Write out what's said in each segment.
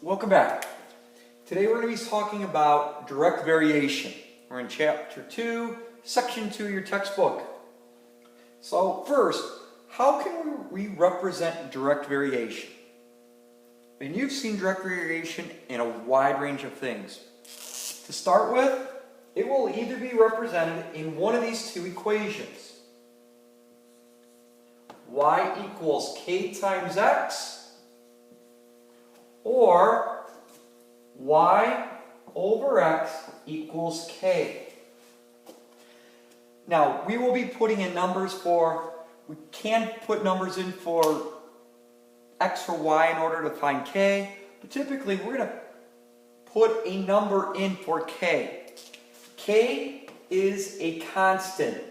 Welcome back. Today we're going to be talking about direct variation. We're in Chapter 2, Section 2 of your textbook. So first, how can we represent direct variation? And you've seen direct variation in a wide range of things. To start with, it will either be represented in one of these two equations. Y equals k times x, or y over x equals k. Now, we will be putting in numbers we can put numbers in for x or y in order to find k, but typically we're going to put a number in for k. K is a constant.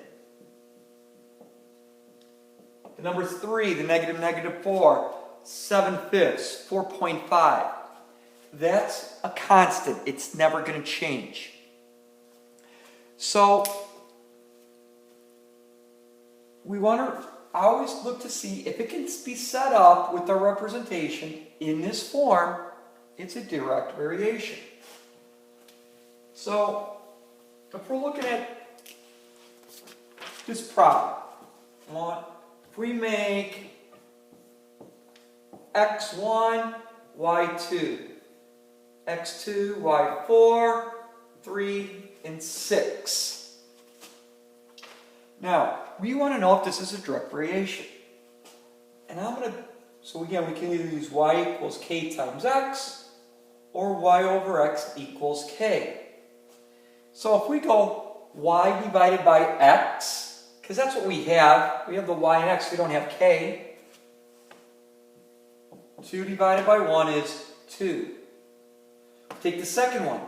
The number 3, the negative 4, 7/5, 4.5. That's a constant. It's never going to change. So, we want to always look to see if it can be set up with our representation in this form. It's a direct variation. So, if we're looking at this problem, if we make x1, y2, x2, y4, 3, and 6. Now, we want to know if this is a direct variation. And so again, we can either use y equals k times x, or y over x equals k. So if we go y divided by x, because that's what we have the y and x, we don't have k. 2 divided by 1 is 2. Take the second one.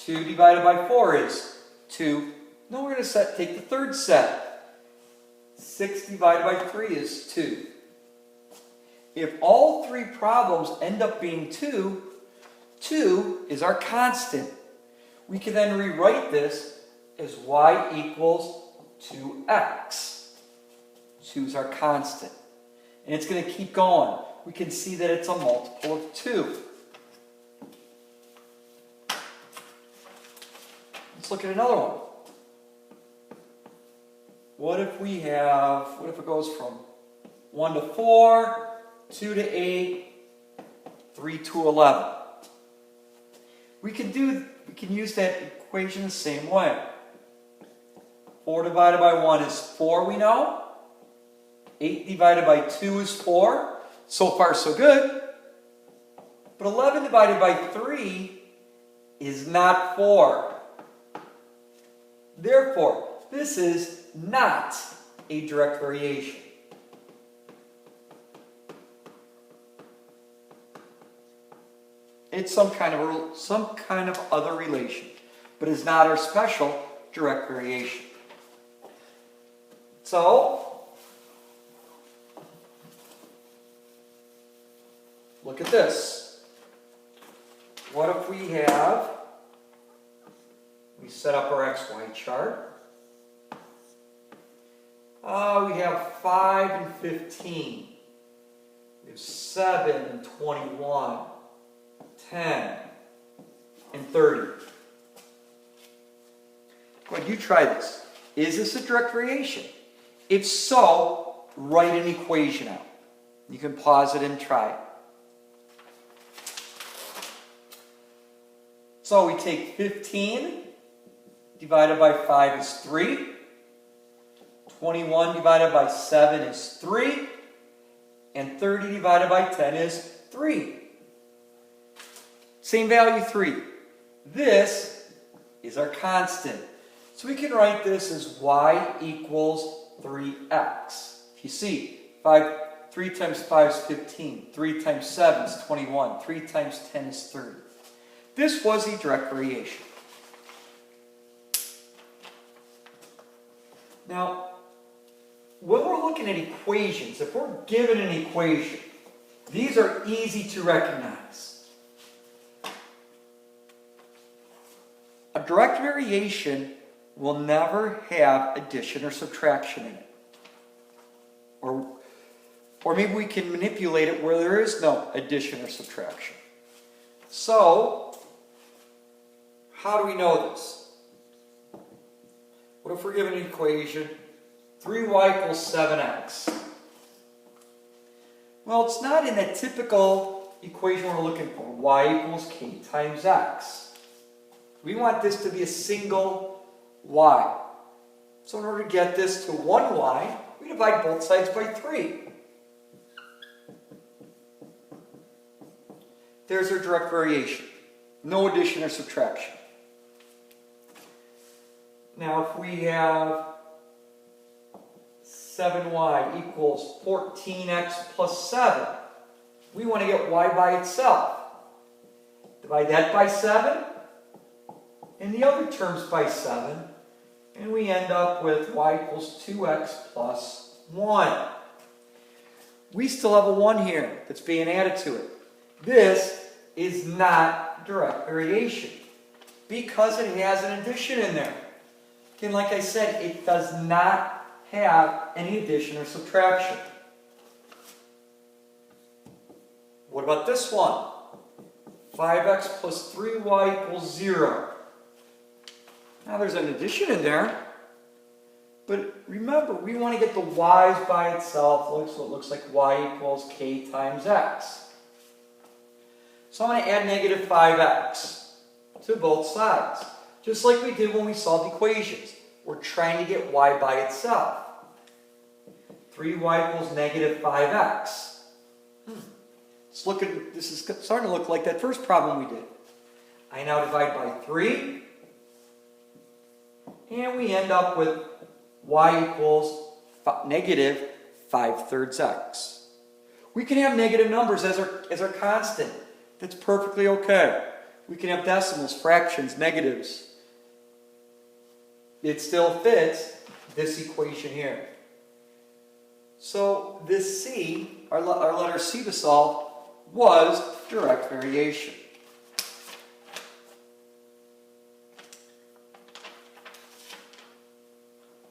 2 divided by 4 is 2. Now we're going to take the third set. 6 divided by 3 is 2. If all three problems end up being 2, 2 is our constant. We can then rewrite this as y equals 2x. 2 is our constant. And it's going to keep going. We can see that it's a multiple of 2. Let's look at another one. What if it goes from 1 to 4, 2 to 8, 3 to 11? We can use that equation the same way. 4 divided by 1 is 4, we know. 8 divided by 2 is 4. So far, so good. But 11 divided by 3 is not 4. Therefore, this is not a direct variation. It's some kind of other relation, but it's not our special direct variation. So, look at this. What if we set up our XY chart. We have 5 and 15. We have 7 and 21. 10 and 30. Go ahead, you try this. Is this a direct variation? If so, write an equation out. You can pause it and try it. So we take 15 divided by 5 is 3. 21 divided by 7 is 3. And 30 divided by 10 is 3. Same value, 3. This is our constant. So we can write this as y equals 3x. If you see, 3 times 5 is 15. 3 times 7 is 21. 3 times 10 is 30. This was a direct variation. Now, when we're looking at equations, if we're given an equation, these are easy to recognize. A direct variation will never have addition or subtraction in it. Or maybe we can manipulate it where there is no addition or subtraction. So, how do we know this? What if we're given an equation, 3y equals 7x? Well, it's not in that typical equation we're looking for, y equals k times x. We want this to be a single y. So in order to get this to 1y, we divide both sides by 3. There's our direct variation. No addition or subtraction. Now if we have 7y equals 14x plus 7, we want to get y by itself. Divide that by 7, and the other terms by 7, and we end up with y equals 2x plus 1. We still have a 1 here that's being added to it. This is not direct variation because it has an addition in there. Again, like I said, it does not have any addition or subtraction. What about this one? 5x plus 3y equals 0. Now there's an addition in there, but remember, we want to get the y's by itself, so it looks like y equals k times x. So I'm going to add negative 5x to both sides, just like we did when we solved equations. We're trying to get y by itself. 3y equals negative 5x. This is starting to look like that first problem we did. I now divide by 3. And we end up with y equals negative 5/3 x. We can have negative numbers as our constant. That's perfectly okay. We can have decimals, fractions, negatives. It still fits this equation here. So this C, our letter C to solve, was direct variation.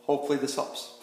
Hopefully this helps.